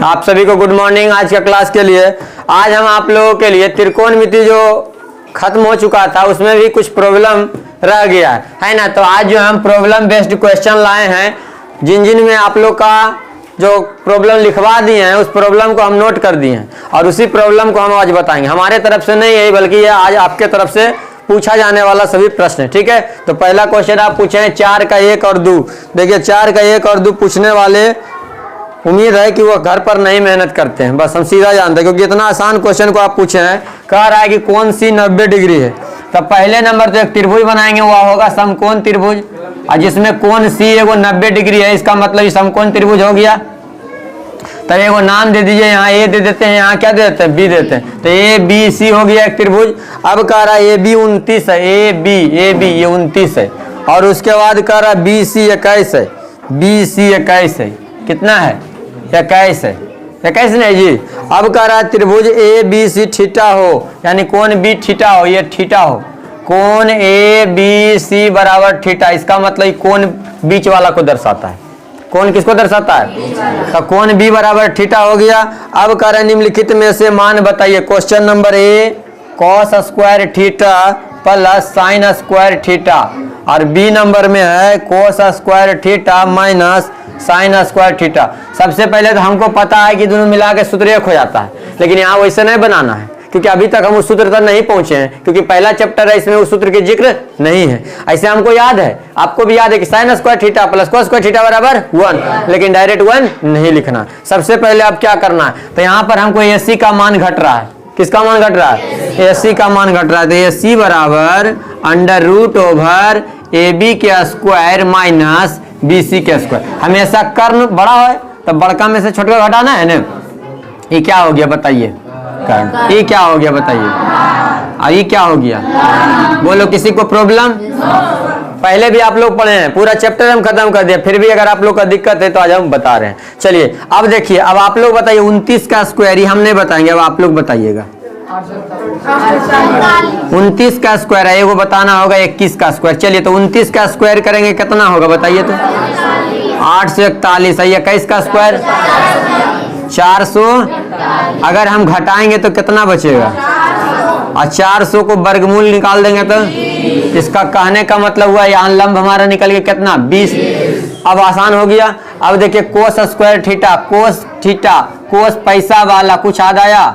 आप सभी को गुड मॉर्निंग। आज का क्लास के लिए आज हम आप लोगों के लिए त्रिकोणमिति जो खत्म हो चुका था उसमें भी कुछ प्रॉब्लम रह गया है ना। तो आज जो हम प्रॉब्लम बेस्ड क्वेश्चन लाए हैं, जिन में आप लोग का जो प्रॉब्लम लिखवा दिए हैं उस प्रॉब्लम को हम नोट कर दिए हैं और उसी प्रॉब्लम को हम आज बताएंगे। हमारे तरफ से नहीं है बल्कि यह आज आपके तरफ से पूछा जाने वाला सभी प्रश्न है, ठीक है। तो पहला क्वेश्चन आप पूछे हैं 4 का 1 और 2। देखिए 4 का 1 और 2 पूछने वाले उम्मीद है कि वो घर पर नहीं मेहनत करते हैं, बस हम सीधा जानते हैं क्योंकि इतना आसान क्वेश्चन को आप पूछे हैं। कह रहा है कि कौन सी 90 डिग्री है। तो पहले नंबर तो एक त्रिभुज बनाएंगे, वह होगा समकोण त्रिभुज, और जिसमें कोण सी है वो 90 डिग्री है, इसका मतलब समकोण त्रिभुज हो गया। तो ये वो नाम दे दीजिए, यहाँ ए दे देते हैं, यहाँ क्या दे देते हैं बी देते हैं। तो ए बी सी हो गया एक त्रिभुज। अब कह रहा है ए बी 29 है, ए बी ये 29 है, और उसके बाद कह रहा है बी सी 21 है, बी सी 21 है, कितना है 21 है, 21 नहीं जी। अब कह रहा है त्रिभुज ए बी सी थीटा हो, यानी कोण बी थीटा हो, ये थीटा हो, कोण ए बी सी बराबर थीटा, इसका मतलब कोण बीच वाला को दर्शाता है। कौन किसको दर्शाता है? तो कोण बी बराबर थीटा हो गया। अब कह रहे निम्नलिखित में से मान बताइए। Question number A cos square theta plus sine square theta, और बी नंबर में है कोस square theta minus sine square theta. सबसे पहले तो हमको पता है कि दोनों मिला के सूत्र एक हो जाता है, लेकिन यहाँ वैसे नहीं बनाना है क्योंकि अभी तक हम उस सूत्र तक नहीं पहुंचे हैं, क्योंकि पहला चैप्टर है इसमें उस सूत्र के जिक्र नहीं है। ऐसे हमको याद है, आपको भी याद है कि sine square theta plus cos square theta बराबर 1, लेकिन डायरेक्ट 1 नहीं लिखना। सबसे पहले अब क्या करना है, तो यहाँ पर हमको एसी का मान घट रहा है। किसका मान घट रहा है? एसी का मान घट रहा है। तो एसी बराबर under root over A B के स्क्वायर माइनस बी सी के स्क्वायर। हमेशा कर्ण बड़ा है तो बड़का में से छोटा घटाना है ना। ये क्या हो गया बताइए? कर्ण। ये क्या हो गया बताइए? ये क्या हो गया? बोलो किसी को प्रॉब्लम? पहले भी आप लोग पढ़े हैं, पूरा चैप्टर हम खत्म कर दिया, फिर भी अगर आप लोग का दिक्कत है तो आज हम बता रहे हैं। चलिए अब देखिए, अब आप लोग बताइए 29 का स्क्वायर, ही हम नहीं बताएंगे, अब आप लोग बताइएगा। 29 का स्क्वायर है, वो बताना होगा 21 का स्क्वायर। चलिए तो 29 का स्क्वायर करेंगे कितना होगा बताइए तो? 841 है। 21 का स्क्वायर 400, अगर हम घटाएंगे तो कितना बचेगा? और 400 को वर्गमूल निकाल देंगे तो इसका कहने का मतलब हुआ यहाँ लंब हमारा निकल गया कितना? 20। अब आसान हो गया। अब देखिए cos square theta, cos theta, cos पैसा वाला, कुछ याद आया?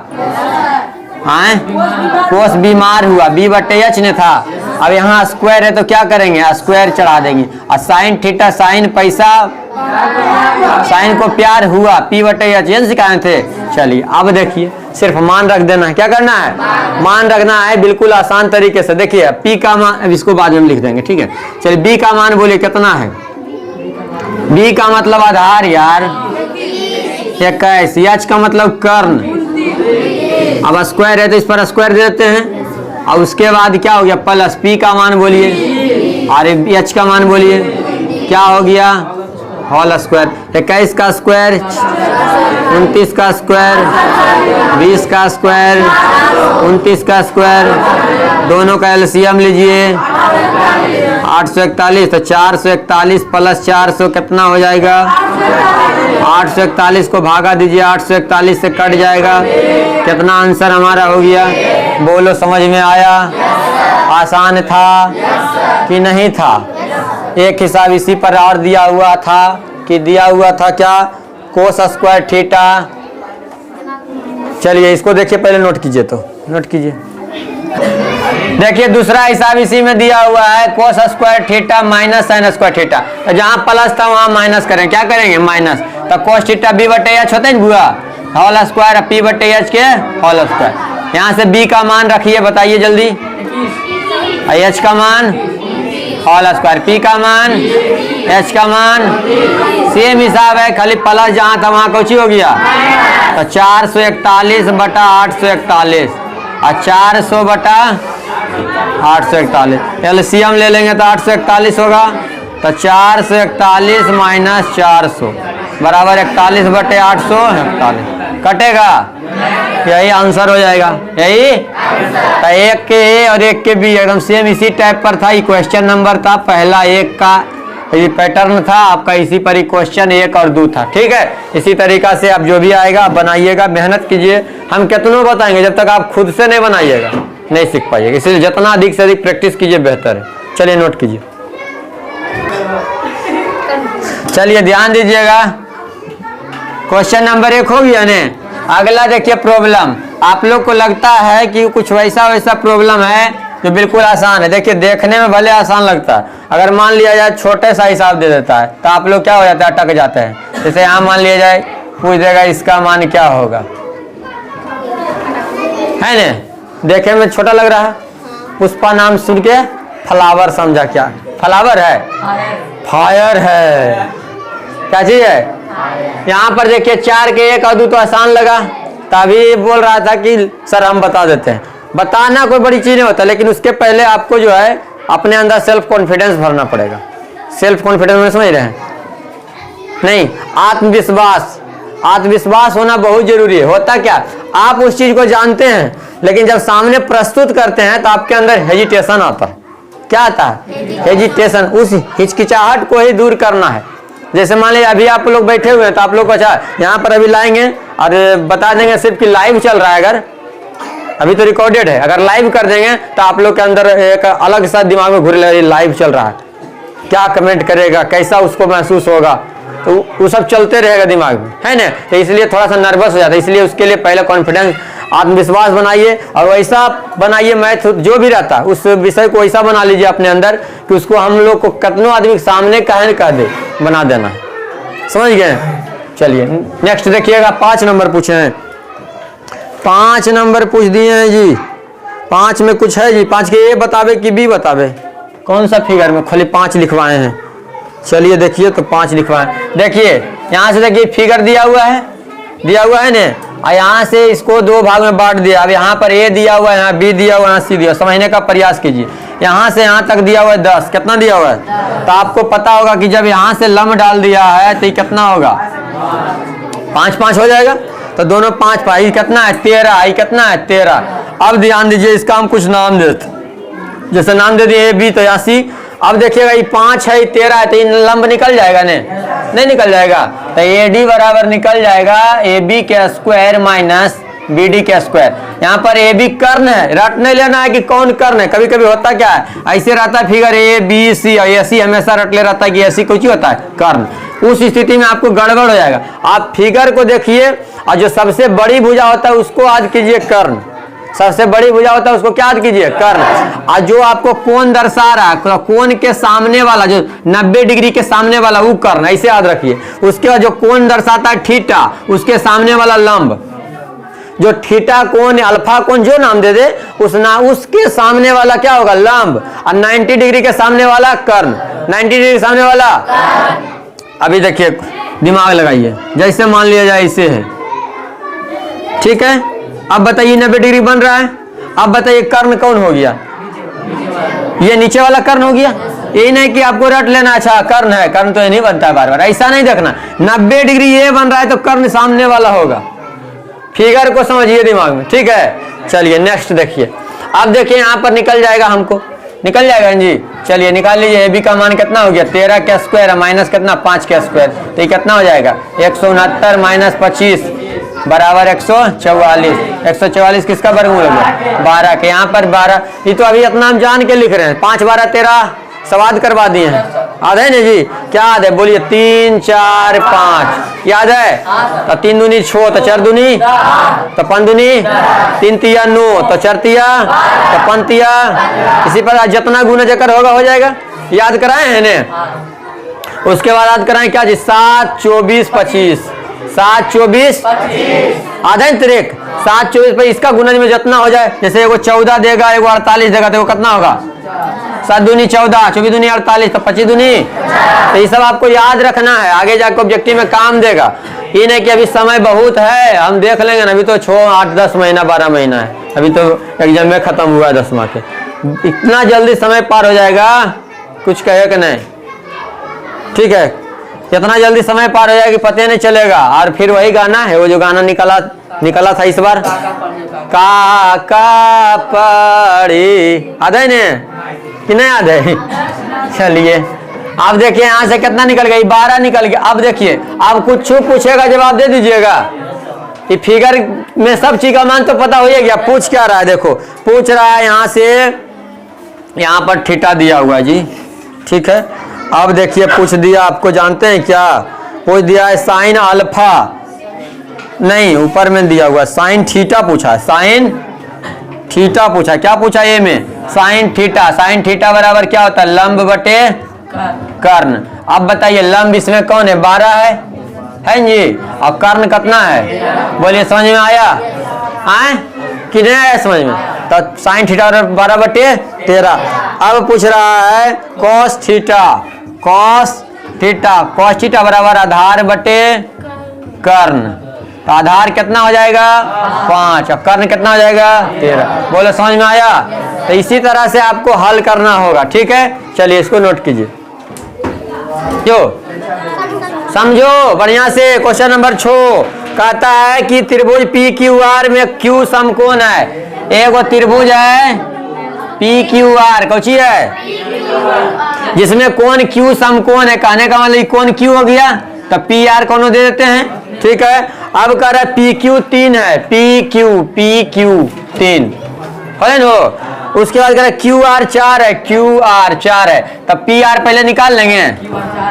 कोस बीमार हुआ, बी बटे एच ने था। अब यहाँ स्क्वायर है तो क्या करेंगे? स्क्वायर चढ़ा देंगे। और साइन थीटा, साइन पैसा, साइन को प्यार हुआ, पी बटे एच, ये सिखाए थे। चलिए अब देखिए, सिर्फ मान रख देना है। क्या करना है? मान रखना है, बिल्कुल आसान तरीके से। देखिए पी का मान, अब इसको बाद में हम लिख देंगे, ठीक है। चलिए बी का मान बोलिए कितना है? बी का मतलब आधार यार 21, एच का मतलब कर्ण। अब स्क्वायर है तो इस पर स्क्वायर दे देते हैं, और उसके बाद क्या हो गया? प्लस पी का मान बोलिए और एच का मान बोलिए, क्या हो गया? Whole square. 21 का स्क्वायर 29 का स्क्वायर 20 का स्क्वायर 29 का स्क्वायर, दोनों का एलसीएम लीजिए 841। तो 441 प्लस 400 कितना हो जाएगा? 841 को भागा दीजिए, 841 से कट जाएगा, कितना आंसर हमारा हो गया? बोलो समझ में आया? आसान था कि नहीं था? एक हिसाब इसी पर और दिया हुआ था कि दिया हुआ था क्या? कोस स्क्वायर थीटा। चलिए इसको देखिए, पहले नोट कीजिए, तो नोट कीजिए। देखिए दूसरा हिसाब इसी में दिया हुआ है, कोस square theta minus sine square theta. तो जहाँ प्लस था वहाँ माइनस करें, क्या करेंगे? माइनस। तो कोस थीटा बी बटे एच होते हैं बुआ, होल स्क्वायर पी बटे एच के होल स्क्वायर। यहाँ से बी का मान रखिए, बताइए जल्दी। एच का मान होल स्क्वायर, पी का मान, एच का मान, सेम हिसाब है, खाली प्लस जहाँ था वहाँ कौची हो गया? तो 441 बटा 841 और 400 बटा 841, एलसीएम ले लेंगे तो 841 होगा। तो 441 माइनस 400 बराबर 41 बटे 841, कटेगा, यही आंसर हो जाएगा। यही तो एक के ए और एक के बी एकदम सेम इसी टाइप पर था। ये क्वेश्चन नंबर था पहला, एक का ये पैटर्न था आपका, इसी पर ही क्वेश्चन 1 और 2 था। ठीक है, इसी तरीका से आप जो भी आएगा आप बनाइएगा, मेहनत कीजिए। हम कितनों बताएंगे, जब तक आप खुद से नहीं बनाइएगा नहीं सीख पाइएगा, इसलिए जितना अधिक से अधिक प्रैक्टिस कीजिए बेहतर है। चलिए नोट कीजिए, चलिए ध्यान दीजिएगा। क्वेश्चन नंबर 1 हो गया ने। अगला देखिए प्रॉब्लम। आप लोग को लगता है कि कुछ वैसा प्रॉब्लम है जो बिल्कुल आसान है। देखिए देखने में भले आसान लगता है, अगर मान लिया जाए छोटे सा हिसाब दे देता है तो आप लोग क्या हो जाता है, अटक जाते हैं। जैसे यहाँ मान लिया जाए पूछ देगा इसका मान क्या होगा, है ना, देखने में छोटा लग रहा है। पुष्पा नाम सुन के फ्लावर समझा, क्या फ्लावर है, फायर है, क्या चीज है। यहाँ पर देखिए 4 के 1 और 2 तो आसान लगा, तभी बोल रहा था कि सर हम बता देते हैं। बताना कोई बड़ी चीज नहीं होता, लेकिन उसके पहले आपको जो है अपने अंदर सेल्फ कॉन्फिडेंस भरना पड़ेगा। सेल्फ कॉन्फिडेंस में समझ रहे हैं नहीं, आत्मविश्वास, आत्मविश्वास होना बहुत जरूरी है। होता क्या, आप उस चीज को जानते हैं लेकिन जब सामने प्रस्तुत करते हैं तो आपके अंदर हेजिटेशन आता है। क्या आता है, हेजिटेशन। उस हिचकिचाहट को ही दूर करना है। जैसे मान लीजिए अभी आप लोग बैठे हुए हैं तो आप लोग को अच्छा यहाँ पर अभी लाएंगे और बता देंगे सिर्फ कि लाइव चल रहा है, अगर अभी तो रिकॉर्डेड है, अगर लाइव कर देंगे तो आप लोग के अंदर एक अलग सा दिमाग में घुर ले, लाइव चल रहा है, क्या कमेंट करेगा, कैसा उसको महसूस होगा, तो वो सब चलते रहेगा दिमाग में, है ना। तो इसलिए थोड़ा सा नर्वस हो जाता है। इसलिए उसके लिए पहले कॉन्फिडेंस, आत्मविश्वास बनाइए और वैसा बनाइए, मैथ जो भी रहता है उस विषय को वैसा बना लीजिए अपने अंदर कि उसको हम लोग को कितनों आदमी के सामने कह दे, बना देना। समझ गए। चलिए नेक्स्ट देखिएगा, 5 नंबर पूछे हैं। 5 नंबर पूछ दिए हैं जी। 5 में कुछ है जी, 5 के ए बतावे कि बी बतावे, कौन सा फिगर में, खाली 5 लिखवाए हैं। चलिए देखिए तो 5 लिखवाए। देखिए यहाँ से देखिए फिगर दिया हुआ है ना, और यहाँ से इसको 2 भाग में बांट दिया। अब यहाँ पर ए दिया हुआ है, यहाँ बी दिया हुआ है, यहाँ सी दिया। समझने का प्रयास कीजिए। यहाँ से यहाँ तक दिया हुआ है 10, कितना दिया हुआ है, तो आपको पता होगा कि जब यहाँ से लम्ब डाल दिया है तो ये कितना होगा, 5 5 हो जाएगा। तो दोनों 5 5, ये कितना है 13, ये कितना है 13। अब ध्यान दीजिए, इसका हम कुछ नाम देते, जैसे नाम दे दिए ए बी तो यहाँ सी। अब देखिएगा ये 5 है, 13 है, तो इन लंब निकल जाएगा नहीं निकल जाएगा। तो ए डी बराबर निकल जाएगा ए बी के स्क्वायर माइनस बी डी के स्क्वायर। यहाँ पर ए बी कर्ण है, रट नहीं लेना है कि कौन कर्ण है। कभी कभी होता क्या है, ऐसे रहता है फिगर ए बी सी, और ए सी हमेशा रट ले रहता है कि ए सी कुछ ही होता है कर्ण। उस स्थिति में आपको गड़बड़ हो जाएगा। आप फिगर को देखिए और जो सबसे बड़ी भुजा होता है उसको याद कीजिए कर्ण, सबसे बड़ी भुजा होता है उसको क्या याद कीजिए कर्ण। और जो आपको कोण दर्शा रहा है, कोण के सामने वाला जो 90 डिग्री के सामने वाला वो कर्ण, ऐसे याद रखिए। उसके बाद जो कोण दर्शाता है थीटा, उसके सामने वाला लंब, जो थीटा कोण अल्फा कोण जो नाम दे दे उसके सामने वाला क्या होगा, लंब। और 90 डिग्री के सामने वाला कर्ण, 90 डिग्री के सामने वाला। अभी देखिए दिमाग लगाइए, जैसे मान लिया जाए इसे है, ठीक है। अब बताइए 90 डिग्री बन रहा है। अब बताइए कर्ण कौन हो गया, ये नीचे वाला कर्ण हो गया। यही नहीं कि आपको रट लेना अच्छा कर्ण है, कर्ण तो ये नहीं बनता है बार बार, ऐसा नहीं देखना। 90 डिग्री ये बन रहा है तो कर्ण सामने वाला होगा। फिगर को समझिए दिमाग में, ठीक है। चलिए नेक्स्ट देखिए। अब देखिए यहाँ पर निकल जाएगा, हमको निकल जाएगा जी। चलिए निकाल लीजिए, ए बी का मान कितना हो गया 13 के स्क्वायर माइनस कितना 5 के स्क्वायर, तो ये कितना हो जाएगा 169 माइनस 25 बराबर 144। 144 किसका वर्गमूल हो गया 12 के। यहाँ पर 12, ये तो अभी इतना हम जान के लिख रहे हैं। 5 12 13 सवाद करवा दिए हैं, याद है ना जी। क्या याद है बोलिए, 3 4 5 याद है। तो 3 दूनी 6 तो 4 दूनी तो 5 दूनी 3 तिया 9 तो 4 तिया तो 5 तिया। इसी पर जितना गुना चक्कर होगा हो जाएगा। याद कराए हैं ने। उसके बाद याद कराएं क्या जी, 7 24 25 7 24 आधा ही तिरेक 7 24 पर इसका गुणज में जितना हो जाए, जैसे एगो 14 देगा एगो 48 देगा तो कितना होगा 7 दूनी 14 24 दूनी 48 तो 25 दूनी। तो ये सब आपको याद रखना है, आगे जाकर ऑब्जेक्टिव में काम देगा। ये नहीं कि अभी समय बहुत है हम देख लेंगे ना, अभी तो 6 8 10 महीना 12 महीना है, अभी तो एग्जाम में खत्म हुआ है 10वां के। इतना जल्दी समय पार हो जाएगा कुछ कहे कि नहीं, ठीक है। इतना जल्दी समय पार हो जाएगा कि पता नहीं चलेगा। और फिर वही गाना है, वो जो गाना निकला था इस बार, काका पड़ी, याद है ना कि नहीं याद है। चलिए अब देखिए यहाँ से कितना निकल गया, 12 निकल गया। अब देखिए अब कुछ पूछेगा जवाब दे दीजिएगा। ये फिगर में सब चीज का मान तो पता हो गया। पूछ क्या रहा है, देखो पूछ रहा है यहाँ से, यहाँ पर थीटा दिया हुआ है जी, ठीक है। अब देखिए पूछ दिया, आपको जानते हैं क्या पूछ दिया है, साइन अल्फा नहीं, ऊपर में दिया हुआ साइन थीटा पूछा है, साइन थीटा पूछा। क्या पूछा ये में, साइन थीटा। साइन थीटा बराबर क्या होता है, लंब बटे कर्ण। अब बताइए लंब इसमें कौन है, 12 है जी, और कर्ण कितना है, बोलिए समझ में आया, आए कि नहीं आया समझ में। तो साइन थीटा 12 बटे 13। अब पूछ रहा है cos theta, cos theta, cos theta बराबर आधार बटे कर्ण। तो आधार कितना हो जाएगा 5 और कर्ण कितना हो जाएगा 13। बोलो समझ में आया। तो इसी तरह से आपको हल करना होगा, ठीक है। चलिए इसको नोट कीजिए, क्यों समझो बढ़िया से। क्वेश्चन नंबर 6 कहता है कि त्रिभुज पी क्यू आर में क्यू समकोण है। एक वो त्रिभुज है पी क्यू आर, कौन है, जिसमें कोण क्यू समकोण है। कहने का मतलब कोण क्यू हो गया, तो पी आर कौन दे देते हैं, ठीक है। अब कह रहा है पी क्यू 3 है, पी क्यू 3 है ना। उसके बाद कह रहा है क्यू आर 4 है, क्यू आर 4 है। तब पी आर पहले निकाल लेंगे,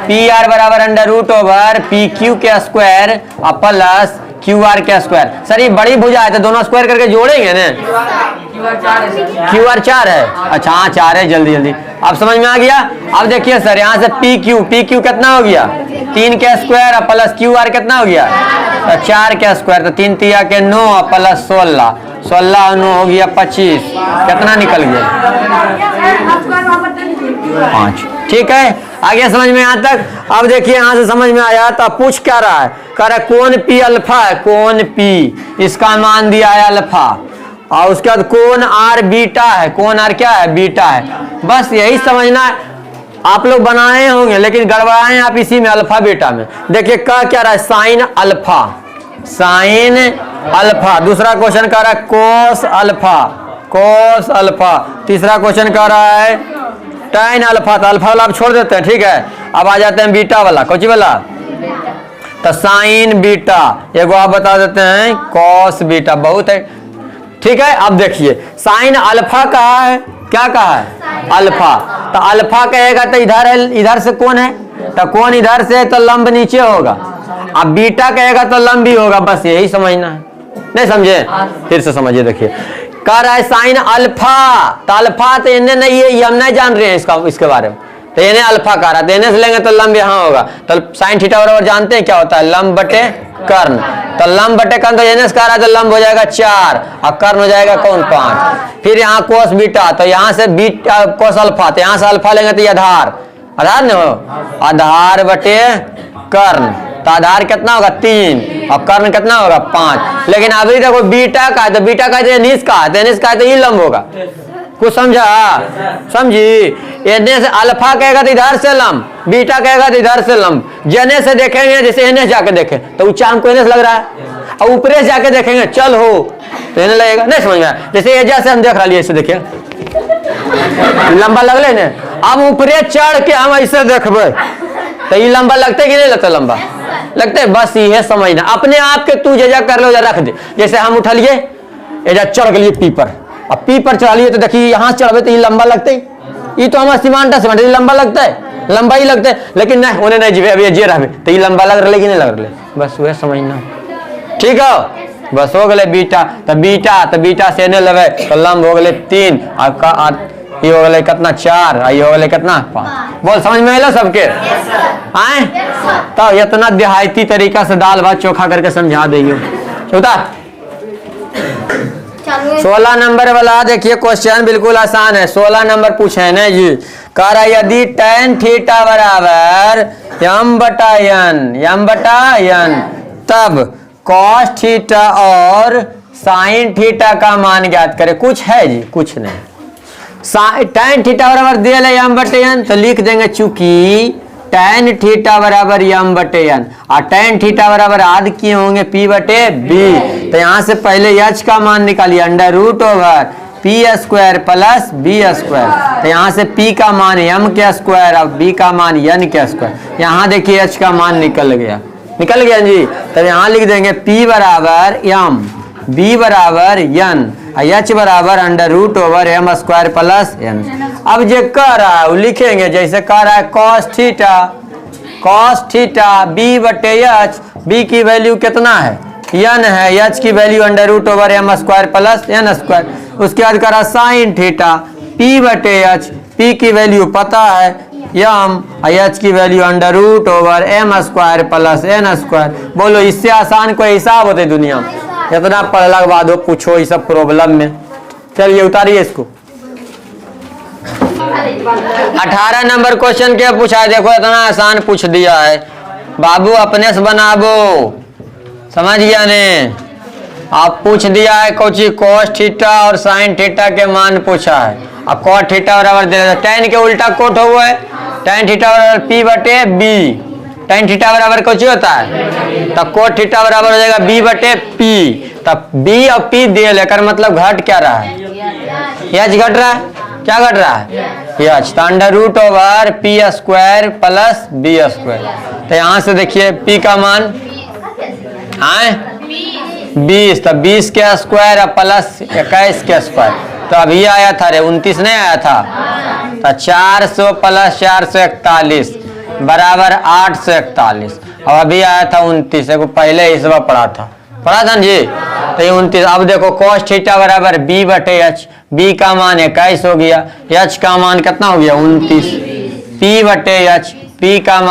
पी आर बराबर under root over P Q के स्क्वायर और प्लस क्यू आर के स्क्वायर। सर ये बड़ी भुजा है तो दोनों स्क्वायर करके जोड़ेंगे ना, क्यू आर 4 है, अच्छा हाँ 4 है, जल्दी जल्दी अब समझ में आ गया। अब देखिए सर यहाँ से पी क्यू कितना हो गया, 3 के स्क्वायर और प्लस क्यू आर कितना हो गया, तो 4 के स्क्वायर, तो 3 तिया के 9 और प्लस 16, 16 और 9 हो गया 25, कितना निकल गया 5, ठीक है। आगे समझ में यहाँ तक। अब देखिए यहाँ से समझ में आया। तो पूछ क्या रहा है, कह रहा है कोण पी अल्फा है, कोण पी इसका मान दिया है अल्फा, और उसके बाद कोण आर बीटा है, कोण आर क्या है, बीटा है। बस यही समझना है। आप लोग बनाए होंगे लेकिन गड़बड़ाए आप इसी में अल्फा बीटा में। देखिए क्या रहा है, साइन अल्फा, साइन अल्फा। दूसरा क्वेश्चन कह रहा है कोस अल्फा, कोस अल्फा। तीसरा क्वेश्चन कह रहा है tan अल्फा। तो अल्फा वाला आप छोड़ देते हैं, ठीक है। अब आ जाते हैं बीटा वाला, कौन वाला, तो साइन बीटा। एक आप बता देते हैं कॉस बीटा, बहुत है, ठीक है। अब देखिए साइन अल्फा कहा है, क्या कहा है, अल्फा। तो अल्फा कहेगा तो इधर है, इधर से कौन है, तो कौन इधर से है तो लंब नीचे होगा। अब बीटा कहेगा तो लंब भी होगा, बस यही समझना है। नहीं समझे, फिर से समझिए। देखिए कह रहा है साइन अल्फा, तो अल्फा तो इन्हें नहीं है, ये हम नहीं जान रहे हैं इसके बारे में। तो इन्हें अल्फा कह रहा है, तो इन्हें से लेंगे तो लंब यहाँ होगा। तो साइन थीटा बराबर जानते हैं क्या होता है, लंब बटे कर्ण। तो लंब बटे कर्ण, तो इन्हें से कह रहा है तो लंब हो जाएगा 4 और कर्ण हो जाएगा कौन 5। फिर यहाँ कोस बीटा, तो यहाँ से बीटा कोस अल्फा, तो यहाँ से अल्फा लेंगे तो ये आधार, आधार न हो, आधार बटे कर्ण। तो आधार कितना होगा 3 और कर्ण कितना होगा 5। लेकिन अभी देखो बीटा का है, तो बीटा का एनिस का है, तो एनिस का है तो ये लंब होगा। कुछ समझा, समझी। एने से अल्फा कहेगा तो इधर से लंब, बीटा कहेगा तो इधर से लंब। जने से देखेंगे, जैसे एने जाके देखें तो ऊंचा हमको एने से लग रहा है, और ऊपरे से जाके देखेंगे चल हो तो एने लगेगा। नहीं समझ में, जैसे एजा से हम देख रहा, ऐसे देखिए लंबा लगले ने। अब ऊपरे चढ़ के हम ऐसे देखबे तो ये लंबा लगता कि नहीं लगता, लंबा लगते। बस ये समझना, अपने आप के तू जजा कर लो, रख दे। जैसे हम उठलिए एजा चढ़ गए पीपर, अब पीपर चढ़ा लिए तो देखिए यहाँ चढ़े तो ये लंबा लगते, ये तो हमारा सीमांटा सीमांटा लंबा लगता है, लंबा ही लगता है। लेकिन नहीं उन्हें नहीं जीवे, अभी जे रहे तो ये लंबा लग रहा कि नहीं लग रहा, बस वह समझना, ठीक है। बस हो गए बीटा, तो बीटा से नहीं लगे तो लंब हो गए 3 और ये हो गए कितना 4 और ये हो गए कितना 5। बोल समझ में आया सबके, आए तो इतना देहाती तरीका से दाल भात चोखा करके समझा देंगे। 16 नंबर वाला देखिए क्वेश्चन बिल्कुल आसान है। 16 नंबर पूछे है ना जी, कह रहा यदि tan थीटा बराबर m बटा n तब cos थीटा और sin थीटा का मान ज्ञात करे। कुछ है जी, कुछ नहीं। tan थीटा बराबर दिया है m बटे n, तो लिख देंगे चूंकि tan थीटा बराबर m बटे n और tan थीटा बराबर आध किए होंगे p बटे b। तो यहाँ से पहले h का मान निकालिए, under root over P square plus B square. तो यहाँ से p का मान m के स्क्वायर और b का मान n के स्क्वायर। यहाँ देखिए h का मान निकल गया जी। तो यहाँ लिख देंगे p बराबर m, b बराबर n, h बराबर under root over m square plus n। अब जो कह रहा है वो लिखेंगे, जैसे कह रहा है cos थीटा b बटे h, b की वैल्यू कितना है n है, h की value under root over m square plus n square. उसके बाद करा साइन थीटा p बटे h, p की वैल्यू पता है m, h की value under root over m square plus n square. बोलो इससे आसान कोई हिसाब होते दुनिया में? इतना पढ़ला के बाद वो पूछो इस सब प्रॉब्लम में। चलिए उतारिए इसको। 18 नंबर क्वेश्चन क्या पूछा है, देखो इतना आसान पूछ दिया है बाबू, अपने से बनाबो, समझ गया ने। आप पूछ दिया है कोची cos थीटा और sin थीटा के मान पूछा है। अब cos थीटा बराबर दे रहा, tan के उल्टा कोट हुआ है, tan थीटा बराबर p बटे b, tan थीटा बराबर कोची होता है, तब cos थीटा बराबर हो जाएगा b बटे p। तब b और p दे लेकर मतलब घट क्या रहा है, h घट रहा है, क्या घट रहा है h, तो under root over p square plus b square. तो यहाँ से देखिए p का मान है 20, तो 20 के स्क्वायर प्लस 21 के स्क्वायर। तो अभी आया था रे 29 नहीं आया था, तो 400 प्लस 441 बराबर 841, और अभी आया था 29 को पहले हिस्सा पढ़ा था जी। तो ये 29। अब देखो cos थीटा बराबर b बटे h, b का मान 21 हो गया, h का मान कितना हो गया 29, p बटे h, p का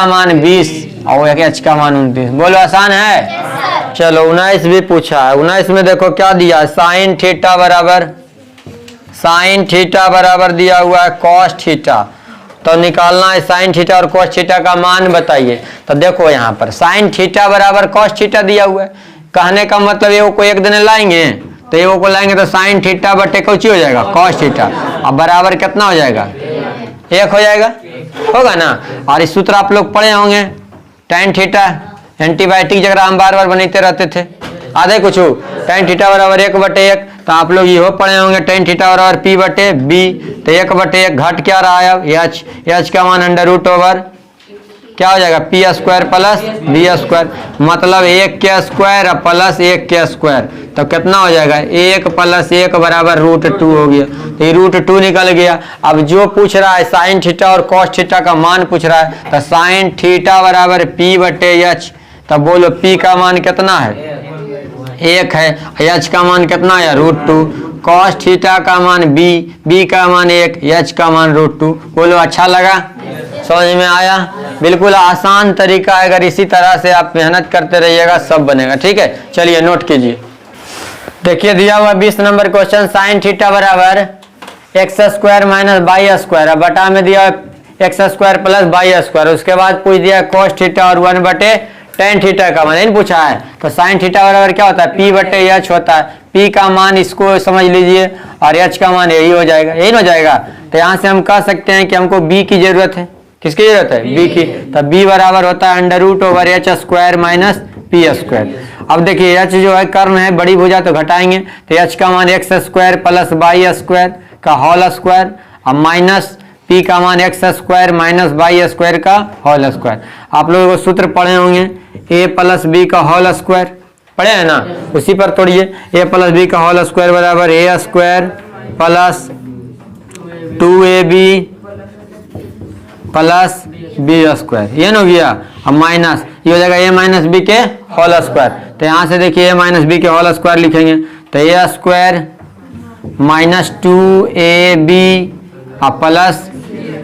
मान 20 और h का मान 29। बोलो आसान है। चलो 19 भी पूछा है। 19 में देखो क्या दिया है, साइन थीटा बराबर दिया हुआ है cos थीटा। तो निकालना है साइन थीटा और cos थीटा का मान बताइए। तो देखो यहाँ पर साइन थीटा बराबर cos थीटा दिया हुआ है, कहने का मतलब ये को एक दिन लाएंगे, तो ये को लाएंगे तो साइन थीटा बटे कौची हो जाएगा cos थीटा, अब बराबर कितना हो जाएगा 1 हो जाएगा, होगा ना। और इस सूत्र आप लोग पढ़े होंगे, tan थीटा एंटीबायोटिक जगह हम बार बार बनाते रहते थे, आधे कुछ tan थीटा बराबर 1 बटे 1। तो आप लोग ये पढ़े होंगे tan थीटा बराबर p बटे b, तो 1 बटे 1 घट क्या रहा है अब h का मान अंडर रूट ओवर क्या हो जाएगा p square plus b square, मतलब 1 के स्क्वायर प्लस 1 के स्क्वायर। तो कितना हो जाएगा 1 प्लस 1 बराबर √2 हो गया, तो ये √2 निकल गया। अब जो पूछ रहा है साइन थीटा और cos थीटा का मान पूछ रहा है, तो साइन थीटा बराबर p बटे h, तब बोलो p का मान कितना है 1 है, h का मान कितना है √2, cos थीटा का मान b का मान 1, h का मान √2। बोलो अच्छा लगा, समझ में आया? बिल्कुल आसान तरीका है, अगर इसी तरह से आप मेहनत करते रहिएगा सब बनेगा। ठीक है, चलिए नोट कीजिए। देखिए दिया हुआ 20 नंबर क्वेश्चन, साइन थीटा बराबर x square minus by square, बटा में दिया x square plus by square. उसके बाद पूछ दिया cos थीटा और 1 बटे tan थीटा का मान, नहीं पूछा है। तो साइन थीटा बराबर क्या होता है p बटे h होता है, p का मान इसको समझ लीजिए और h का मान यही हो जाएगा, यही हो जाएगा। तो यहाँ से हम कह सकते हैं कि हमको b की जरूरत है, किसकी जरूरत है b की। तो b बराबर होता है under root over h square minus p square. अब देखिए h जो है कर्ण है, बड़ी भुजा तो घटाएंगे, तो h का मान x square plus by square का होल स्क्वायर, अब माइनस p का मान x square minus by square का होल स्क्वायर। आप लोगों को सूत्र पढ़े होंगे a प्लस b का होल स्क्वायर, पढ़े हैं ना, उसी पर तोड़िए। a प्लस b का होल स्क्वायर बराबर a square plus 2ab plus b square, ये ना हो गया। अब माइनस ये हो जाएगा a माइनस b के होल स्क्वायर। तो यहाँ से देखिए a माइनस b के होल स्क्वायर लिखेंगे, तो a square minus 2ab plus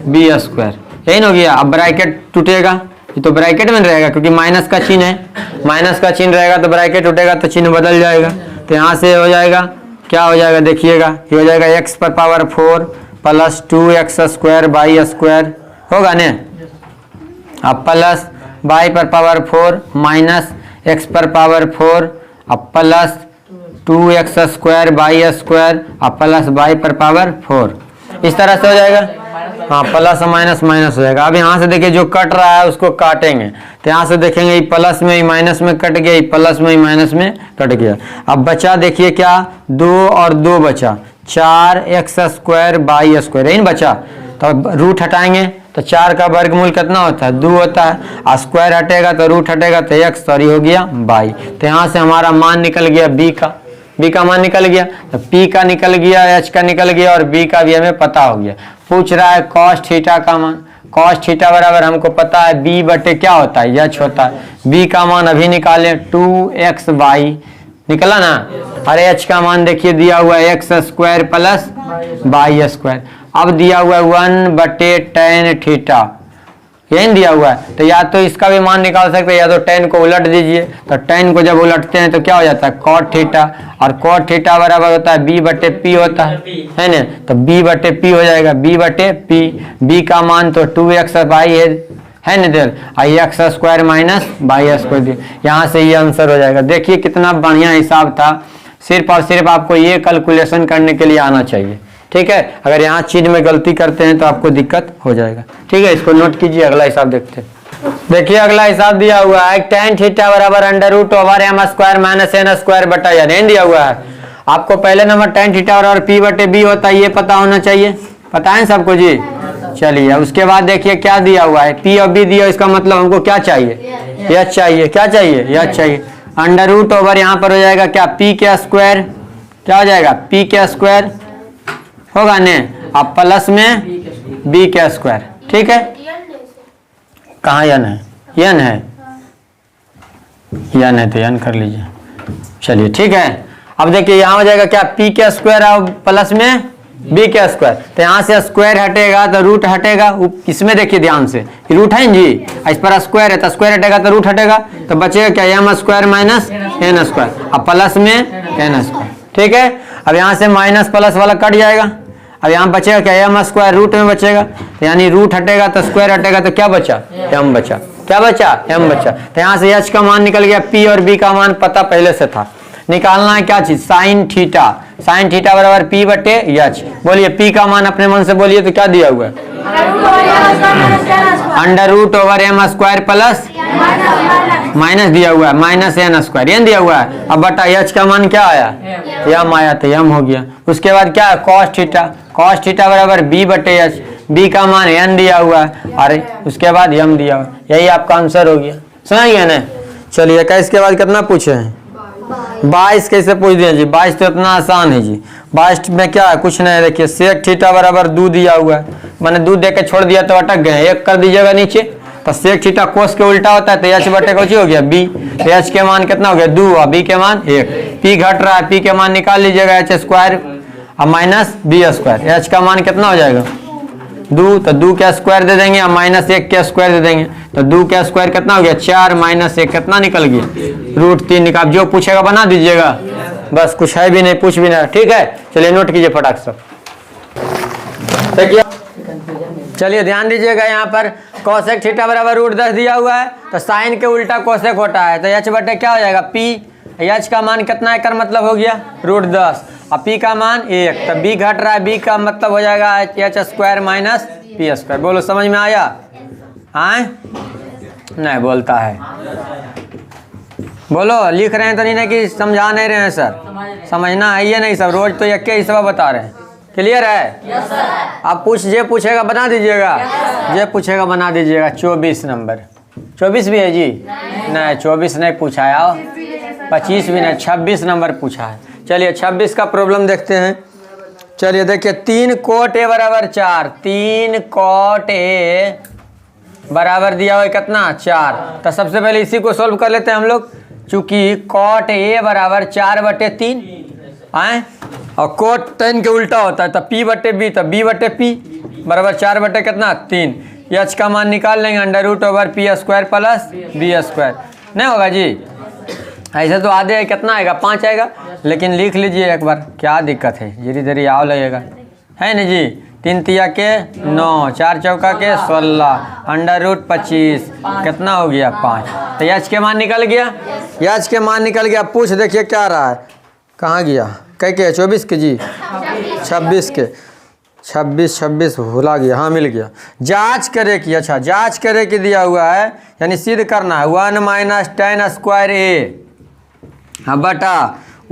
b square, यही ना हो गया। अब ब्रैकेट टूटेगा, ये तो ब्रैकेट में रहेगा क्योंकि माइनस का चिन्ह है, माइनस का चिन्ह रहेगा तो ब्रैकेट टूटेगा तो चिन्ह बदल जाएगा। तो यहाँ से हो जाएगा क्या हो जाएगा, देखिएगा ये हो जाएगा x पर power 4 plus 2x square by square, होगा ने। अब प्लस बाई पर पावर 4 माइनस x पर पावर 4 अब plus 2x square by square अब प्लस बाई पर पावर 4, इस तरह से हो जाएगा। हाँ प्लस माइनस माइनस हो जाएगा। अब यहाँ से देखिए जो कट रहा है उसको काटेंगे, तो यहाँ से देखेंगे ये प्लस में ही माइनस में कट गया, ये प्लस में ही माइनस में कट गया। अब बचा देखिए क्या, 2 और 2 बचा, 4x² बाई स्क्वायर, यही बचा। तो रूट हटाएंगे तो 4 का वर्गमूल कितना होता है, 2 होता है, और स्क्वायर हटेगा तो रूट हटेगा तो x सॉरी हो गया बाई। तो यहाँ से हमारा मान निकल गया b का मान निकल गया, तो p का निकल गया, h का निकल गया और b का भी हमें पता हो गया। पूछ रहा है cos थीटा का मान, cos थीटा बराबर हमको पता है b बटे क्या होता है, h होता है। b का मान अभी निकालें 2x बाई, निकला ना। अरे h का मान देखिए दिया हुआ है x² प्लस बाई स्क्वायर। अब दिया हुआ है 1 बटे tan थीटा, यही दिया हुआ है। तो या तो इसका भी मान निकाल सकते हैं या तो tan को उलट दीजिए। तो tan को जब उलटते हैं तो क्या हो जाता है cot थीटा, और cot थीटा बराबर होता है b बटे p होता है ना। तो b बटे p हो जाएगा, b बटे p। b का मान तो 2x बाई है ना देर, x² माइनस बाई स्क्वायर दिया, यहाँ से ये आंसर हो जाएगा। देखिए कितना बढ़िया हिसाब था, सिर्फ और सिर्फ आपको ये कैलकुलेशन करने के लिए आना चाहिए, ठीक है। अगर यहाँ चीज में गलती करते हैं तो आपको दिक्कत हो जाएगा, ठीक है। इसको नोट कीजिए, अगला हिसाब देखते हैं। देखिए अगला हिसाब दिया हुआ है tan थीटा बराबर √m² माइनस n² बटा n दिया हुआ है। आपको पहले नंबर tan थीटा बराबर p बटे b होता है, ये पता होना चाहिए, पता है सबको जी। चलिए उसके बाद देखिए क्या दिया हुआ है, p और b दिया, इसका मतलब हमको क्या चाहिए, यह चाहिए, क्या चाहिए, यह चाहिए। √ यहाँ पर हो जाएगा क्या, p के स्क्वायर, क्या हो जाएगा p के स्क्वायर होगा ने, अब प्लस में b के स्क्वायर, ठीक है। कहाँ n है, n है, n है तो n कर लीजिए। चलिए ठीक है। अब देखिए यहाँ हो जाएगा क्या, p के स्क्वायर और प्लस में b के स्क्वायर। तो यहाँ से स्क्वायर हटेगा तो रूट हटेगा, इसमें देखिए ध्यान से रूट है जी, इस पर स्क्वायर है तो स्क्वायर हटेगा तो रूट हटेगा, तो बचेगा क्या m² माइनस n², अब प्लस में n², ठीक है। अब यहाँ से माइनस प्लस वाला कट जाएगा, अब यहाँ बचेगा क्या, m² रूट में बचेगा, तो यानी रूट हटेगा तो स्क्वायर हटेगा तो क्या बचा, m बचा, क्या बचा, m बचा। तो यहाँ से h का मान निकल गया, p और b का मान पता पहले से था। निकालना है क्या चीज, साइन थीटा, साइन थीटा बराबर p बटे h। बोलिए p का मान अपने मन से बोलिए तो क्या दिया हुआ है, √m² प्लस माइनस दिया हुआ है माइनस n², ये दिया हुआ है। अब बटा h का मान क्या आया, m आया तो m हो गया। उसके बाद क्या है cos थीटा, cos थीटा बराबर b बटे h, b का मान n दिया हुआ है और उसके बाद m दिया हुआ है, यही आपका आंसर हो गया, सुना गया ना। चलिए क्या इसके बाद कितना पूछे हैं, 22 कैसे पूछ दिए जी, 22 तो इतना आसान है जी। 22 में क्या है, कुछ नहीं, देखिए सेक थीटा बराबर 2 दिया हुआ है, मैंने 2 दे के छोड़ दिया तो अटक गए, 1 कर दीजिएगा नीचे। तो सेक थीटा कोस के उल्टा होता है, तो h बटे कुछ हो गया b, तो h के मान कितना हो गया 2 और b के मान 1। p घट रहा है, p के मान निकाल लीजिएगा h² और माइनस b², h का मान कितना हो जाएगा 2, तो 2 के स्क्वायर दे देंगे और -1 के स्क्वायर दे देंगे, तो 2 के स्क्वायर कितना हो गया 4 माइनस 1 कितना निकल गया √3 निकाल। जो पूछेगा बना दीजिएगा, बस कुछ है भी नहीं, पूछ भी नहीं, ठीक है। चलिए नोट कीजिए फटाक से। चलिए ध्यान दीजिएगा, यहाँ पर कोसेक थीटा बराबर √10 दिया हुआ है, तो साइन के उल्टा कोसेक होता है, तो h बटे क्या हो जाएगा p, h का मान कितना है कर मतलब हो गया √10 और p का मान 1, तो b घट रहा है, b का मतलब हो जाएगा h² माइनस p²। बोलो समझ में आया, आए नहीं बोलता है, बोलो लिख रहे हैं तो नहीं कि समझा नहीं रहे हैं सर, समझना है ये नहीं सब, रोज तो एक ही सब बता रहे हैं, क्लियर है। yes, आप जे पूछेगा बना दीजिएगा, जे पूछेगा बना दीजिएगा। 24 नंबर, 24 भी है जी, नहीं 24 नहीं पूछा है, आओ 25 भी नहीं, 26 नंबर पूछा है। चलिए 26 का प्रॉब्लम देखते हैं। चलिए देखिए 3 cot a बराबर 4, 3 cot a बराबर दिया हुआ कितना 4, तो सबसे पहले इसी को सोल्व कर लेते हैं हम लोग, चूंकि cot a बराबर 4 बटे 3 आए और cot tan के उल्टा होता है, तो p बटे b, तो b बटे p बराबर 4 बटे कितना 3, h का मान निकाल लेंगे √p² प्लस b², नहीं होगा जी। ऐसे तो आधे है, कितना आएगा 5 आएगा, लेकिन लिख लीजिए एक बार, क्या दिक्कत है, धीरे धीरे आओ लगेगा, है ना जी। 3 तिया के 9, 4 चौका के 16, √25 कितना हो गया 5, तो h के मान निकल गया, h के मान निकल गया। पूछ देखिए क्या रहा है, कहाँ गया, कह के 24 के जी 26 के, 26 26 भुला गया, हाँ मिल गया। जांच करे कि, अच्छा जांच करे कि दिया हुआ है, यानी सिद्ध करना है 1 माइनस टेन स्क्वायर ए अब बटा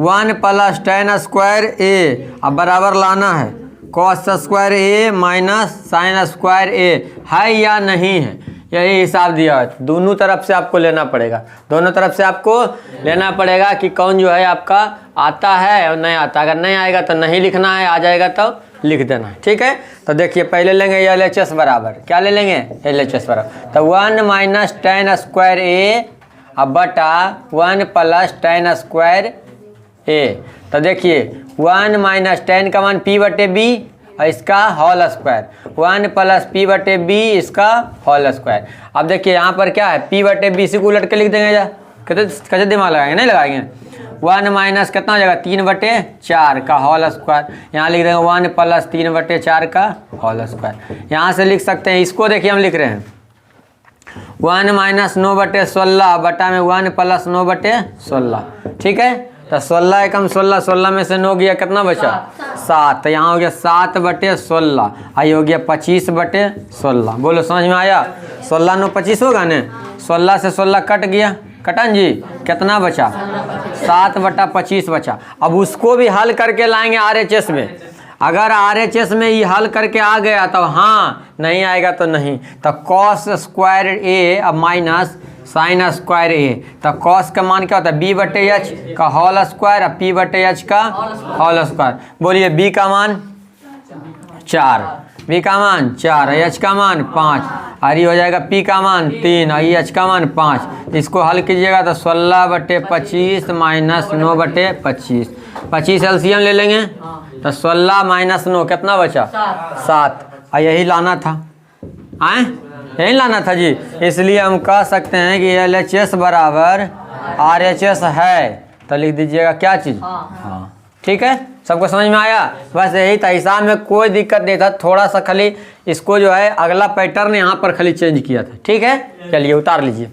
1 प्लस टेन स्क्वायर ए, अब बराबर लाना है कॉस स्क्वायर ए माइनस साइन स्क्वायर ए, है या नहीं है, यही हिसाब दिया है। दोनों तरफ से आपको लेना पड़ेगा, दोनों तरफ से आपको लेना पड़ेगा कि कौन जो है आपका आता है और नहीं आता। अगर नहीं आएगा तो नहीं लिखना है, आ जाएगा तो लिख देना है, ठीक है। तो देखिए पहले लेंगे LHS बराबर, क्या ले लेंगे LHS बराबर, तो 1 माइनस टेन स्क्वायर ए अब बटा 1 प्लस टेन स्क्वायर ए। तो देखिए 1 माइनस टेन का मान P बटे बी और इसका होल स्क्वायर, 1 प्लस P बटे बी इसका होल स्क्वायर। अब देखिए यहाँ पर क्या है, P बटे बी से को उलट के लिख देंगे, या कैसे दिमाग लगाएंगे, नहीं लगाएंगे। 1 माइनस कितना हो जाएगा 3 बटे 4 का होल स्क्वायर, यहाँ लिख देंगे 1 प्लस 3 बटे 4 का होल स्क्वायर। यहाँ से लिख सकते हैं, इसको देखिए हम लिख रहे हैं 1 माइनस 9 बटे 16 बटा में 1 प्लस 9 बटे 16, ठीक है। तो 16 एकम 16, 16 में से 9 गया, कितना बचा 7, तो यहाँ हो गया 7 बटे 16, आई हो गया 25 बटे 16। बोलो समझ में आया, 16 9 25 होगा न, 16 से 16 कट गया, कटन जी कितना बचा 7 बटा 25 बचा। अब उसको भी हल करके लाएंगे RHS में, अगर RHS में ये हल करके आ गया तो हाँ, नहीं आएगा तो नहीं। तो कॉस स्क्वायर ए अब माइनस साइन स्क्वायर ए, तो कॉस का मान क्या होता है B बटे एच का होल स्क्वायर और P बटे एच का होल स्क्वायर। बोलिए B का मान 4, B का मान 4, H का मान 5, और ये हो जाएगा P का मान 3 और H का मान 5। इसको हल कीजिएगा तो 16 बटे 25 माइनस 9 बटे 25, 25 LCM ले लेंगे तो 16 माइनस 9 कितना बचा 7, और यही लाना था, आए यही लाना था जी। इसलिए हम कह सकते हैं कि LHS बराबर RHS है, तो लिख दीजिएगा क्या चीज़, हाँ ठीक है। सबको समझ में आया, बस यही था, हिसाब में कोई दिक्कत नहीं था, थोड़ा सा खाली इसको जो है अगला पैटर्न यहाँ पर खाली चेंज किया था, ठीक है। चलिए उतार लीजिए,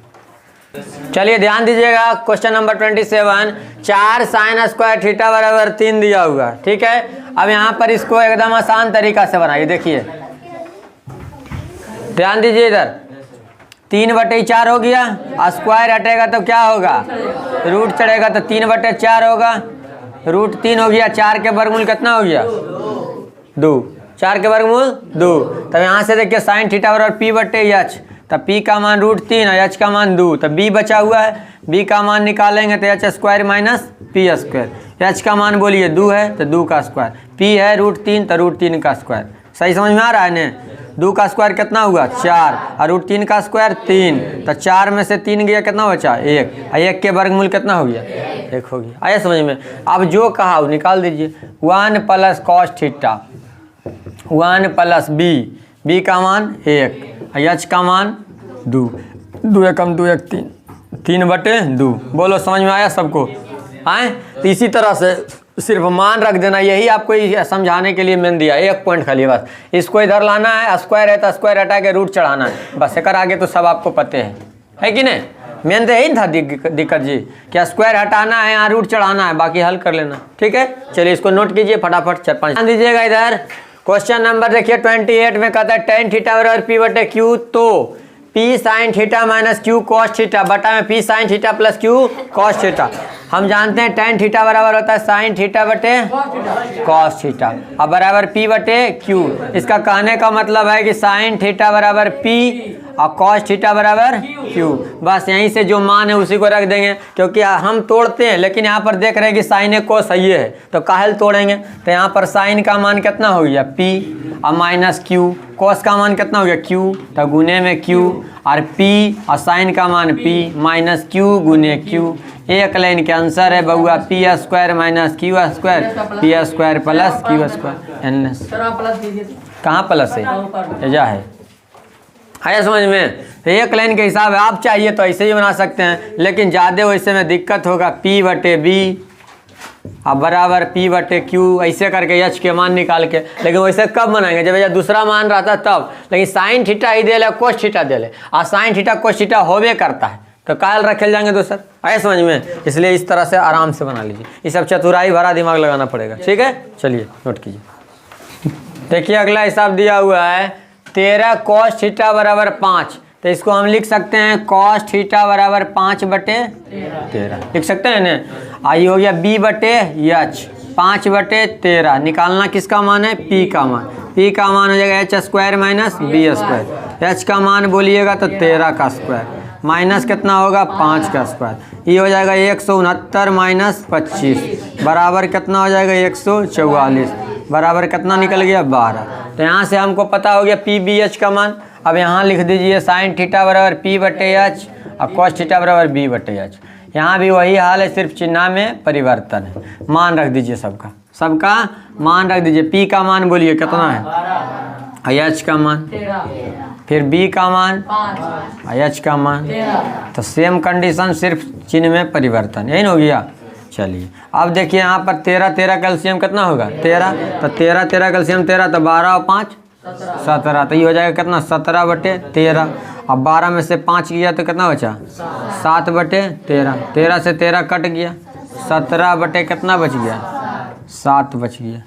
चलिए ध्यान दीजिएगा question number 27, 4 sine square theta बराबर 3 दिया हुआ, ठीक है। अब यहाँ पर इसको एकदम आसान तरीका से बनाइए, देखिए ध्यान दीजिए, इधर 3 बटे 4 हो गया, स्क्वायर हटेगा तो क्या होगा रूट चढ़ेगा तो 3 बटे 4 होगा, रूट 3 हो गया, 4 के वर्गमूल कितना हो गया 2, 4 के वर्गमूल 2। तब यहाँ से देखिए साइन थीटा बराबर P बटे एच, तब P का मान √3 और H का मान 2, तब B बचा हुआ है, B का मान निकालेंगे तो H square minus P square, H का मान बोलिए 2 है तो 2 का स्क्वायर, P है √3 तो √3 का स्क्वायर। सही समझ में आ रहा है ने, 2 का स्क्वायर कितना हुआ 4 और √3 का स्क्वायर 3, तो 4 में से 3 गया कितना बचा 1, और 1 के वर्गमूल कितना हो गया 1 हो गया। आया समझ में। अब जो कहा वो निकाल दीजिए, 1 plus cos theta 1 plus B का मान 1, H का मान 2, 2 एकम 2 1 3 बटे 2। बोलो समझ में आया सबको, आए। तो इसी तरह से सिर्फ मान रख देना, यही आपको समझाने के लिए मैंने दिया, एक पॉइंट खाली बस, इसको इधर लाना है, स्क्वायर है तो स्क्वायर हटा के रूट चढ़ाना है, बस एक आगे तो सब आपको पते है कि नहीं। मेन तो यही था दिक्कत जी, क्या स्क्वायर हटाना है यहाँ रूट चढ़ाना है, बाकी हल कर लेना, ठीक है। चलिए इसको नोट कीजिए फटाफट, 4-5 ध्यान दीजिएगा। इधर क्वेश्चन नंबर देखिए 28 में कहता है tan थीटा बराबर P बटे Q, तो P sine theta minus Q cos theta बटा में P sine theta plus Q cos theta. हम जानते हैं tan थीटा बराबर होता है साइन थीटा बटे कॉस थीटा, अब बराबर P बटे Q। इसका कहने का मतलब है कि साइन थीटा बराबर P और कॉस थीटा बराबर Q, बस यहीं से जो मान है उसी को रख देंगे, क्योंकि हम तोड़ते हैं लेकिन यहाँ पर देख रहे हैं कि साइन है कोस सही है, तो काहे तोड़ेंगे। तो यहाँ पर साइन का मान कितना हो गया P और माइनस Q, कॉस का मान कितना हो गया Q, तो गुने में Q, और P और साइन का मान P माइनस Q गुने Q। एक लाइन के आंसर है बउआ P square minus Q square, P square plus Q square NS। कहाँ प्लस है, एजा है, आया समझ में। तो एक लाइन के हिसाब है, आप चाहिए तो ऐसे ही बना सकते हैं, लेकिन ज़्यादा वैसे में दिक्कत होगा P बटे B अब बराबर P बटे Q, ऐसे करके H के मान निकाल के। लेकिन वैसे कब बनाएंगे जब यह दूसरा मान रहता तब, लेकिन साइन थीटा ही दे ले कोस थीटा दे ले, और साइन थीटा कोस थीटा होवे करता है, तो काल रखे जाएंगे दोस्तों, आए समझ में। इसलिए इस तरह से आराम से बना लीजिए, ये सब चतुराई भरा दिमाग लगाना पड़ेगा, ठीक है। चलिए नोट कीजिए। देखिए अगला हिसाब दिया हुआ है 13 cos थीटा बराबर 5, तो इसको हम लिख सकते हैं cos थीटा बराबर 5/13 लिख सकते हैं ना। आई हो गया b बटे h 5/13, निकालना किसका मान है, p का मान। p का मान हो जाएगा h square minus b square, h का मान बोलिएगा तो 13 का स्क्वायर माइनस कितना होगा 5 का स्क्वायर, ये हो जाएगा 169 माइनस 25 बराबर कितना हो जाएगा 144, बराबर कितना निकल गया 12। तो यहाँ से हमको पता हो गया पी बी एच का मान। अब यहाँ लिख दीजिए साइन थीटा बराबर पी बटे एच और कॉस थीटा बराबर बी बटे एच। यहाँ भी वही हाल है, सिर्फ चिन्ह में परिवर्तन है। मान रख दीजिए सबका मान रख दीजिए। पी का मान बोलिए कितना है, एच का मान, फिर बी का मान, एच का मान। तो सेम कंडीशन, सिर्फ चिन्ह में परिवर्तन, यही हो गया। चलिए अब देखिए यहाँ पर 13 कैल्शियम कितना होगा 13, तो 13 कैल्शियम 13, तो 12 और 5 17, तो ये हो जाएगा कितना 17/13। अब 12 में से 5 गया तो कितना बचा 7/13, 13 से 13 कट गया, 17 बटे कितना बच गया 7 बच गया,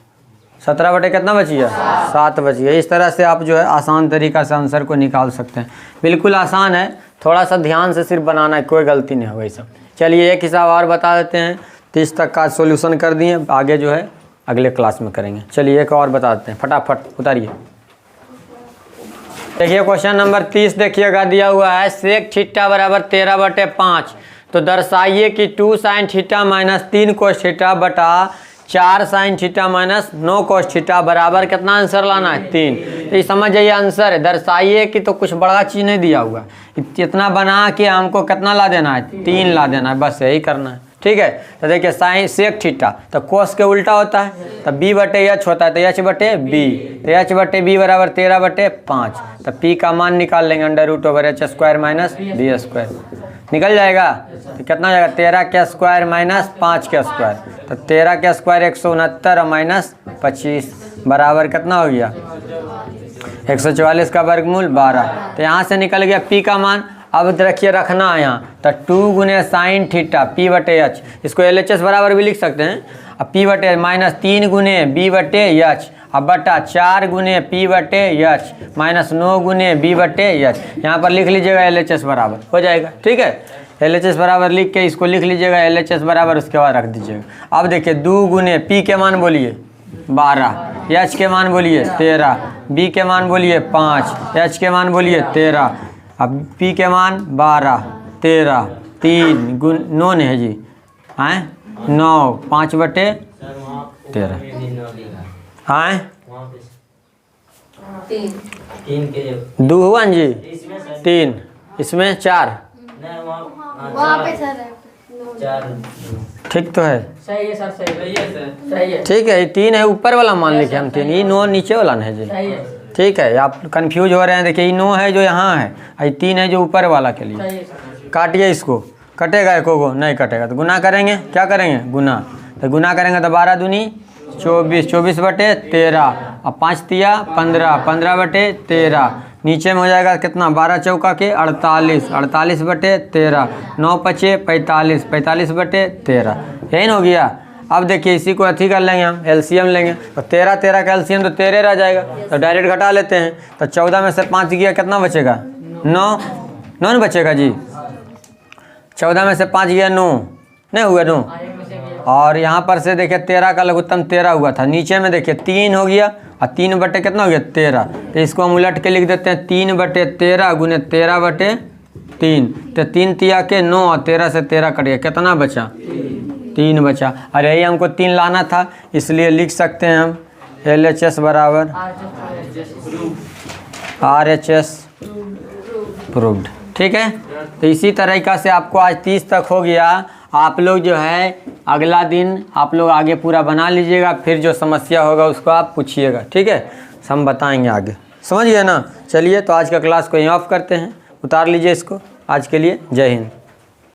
17 बटे कितना बच गया 7 बच गया। इस तरह से आप जो है आसान तरीका से आंसर को निकाल सकते हैं। बिल्कुल आसान है, थोड़ा सा ध्यान से सिर्फ बनाना है, कोई गलती नहीं होगा सब। चलिए एक हिसाब और बता देते हैं, 30 तक का सॉल्यूशन कर दिए, आगे जो है अगले क्लास में करेंगे। चलिए एक और बता देते हैं, फटाफट उतारिए। देखिए क्वेश्चन नंबर 30 देखिएगा, दिया हुआ है सेक थीटा बराबर 13/5, तो दर्शाइए कि 2 sine theta minus 3 cos theta बटा 4 sine theta minus 9 cos theta बराबर कितना आंसर लाना है 3। तो ये समझ जाइए आंसर है। दर्शाइए कि तो कुछ बड़ा चीज़ नहीं दिया हुआ, इतना बना के हमको कितना ला देना है 3 ला देना है, बस यही करना है। ठीक है, तो देखिए साइन सेक थीटा तो कोस के उल्टा होता है, तो b बटे एच होता है, तो h बटे b, तो h बटे b बराबर 13/5। तो p का मान निकाल लेंगे √h square minus b square, निकल जाएगा। तो कितना हो जाएगा 13 के स्क्वायर माइनस 5 के स्क्वायर, तो 13 के स्क्वायर 169 माइनस 25 बराबर कितना हो गया 144 का वर्गमूल 12। तो यहाँ से निकल गया p का मान। अब रखिए रखना है यहाँ, तो 2 गुने साइन थीटा p बटे एच, इसको LHS बराबर भी लिख सकते हैं। अब p बटे माइनस 3 गुने b बटे एच, अब बटा 4 गुने p बटे एच माइनस 9 गुने b बटे एच। यहाँ पर लिख लीजिएगा LHS बराबर हो जाएगा। ठीक है, LHS बराबर लिख के इसको लिख लीजिएगा LHS बराबर, उसके बाद रख दीजिएगा। अब देखिए 2 गुने p के मान बोलिए 12, एच के मान बोलिए 13, b के मान बोलिए 5, एच के मान बोलिए 13। अब p के मान 12, 13, 3 गुण 9 है जी, हैं 9, 5/13, हैं 2 हुआ जी 3, इसमें 4, ठीक तो है, सही है सर, सही है। ठीक है, 3 है ऊपर वाला मान लिखे हम 3, ये 9 नीचे वाला है जी। ठीक है, आप कंफ्यूज हो रहे हैं। देखिए ये 9 है जो यहाँ है, ये 3 है जो ऊपर वाला के लिए। काटिए इसको, कटेगा एको को नहीं कटेगा तो गुना करेंगे, क्या करेंगे गुना, तो गुना करेंगे तो 12 दूनी 24, 24/13, अब 5 तिया 15, 15/13, नीचे में हो जाएगा कितना 12 चौका के 48, 48/13, 9 पचे 45, 45/13, यही ना हो गया। अब देखिए इसी को अथी कर लेंगे हम, एलसीएम लेंगे, तो 13 का एलसीएम तो 13 रह जाएगा, तो डायरेक्ट घटा लेते हैं। तो 14 में से 5 गया कितना बचेगा 9 बचेगा जी, 14 में से 5 गया 9, नहीं हुआ 9। और यहाँ पर से देखिए 13 का लघुत्तम 13 हुआ था, नीचे में देखिए 3 हो गया और 3 बटे कितना हो गया 13, तो इसको हम उलट के लिख देते हैं 3/13 गुने 13/3, तो 3 तिया के 9 और 13 से 13 कट गया, कितना बचा 3 बचा। और यही हमको 3 लाना था, इसलिए लिख सकते हैं हम LHS बराबर RHS प्रूव्ड। ठीक है, तो इसी तरीक़ा से आपको आज 30 तक हो गया। आप लोग जो है अगला दिन आप लोग आगे पूरा बना लीजिएगा, फिर जो समस्या होगा उसको आप पूछिएगा। ठीक है, हम बताएंगे आगे, समझ गए ना। चलिए तो आज का क्लास को यहीं ऑफ करते हैं, उतार लीजिए इसको। आज के लिए जय हिंद।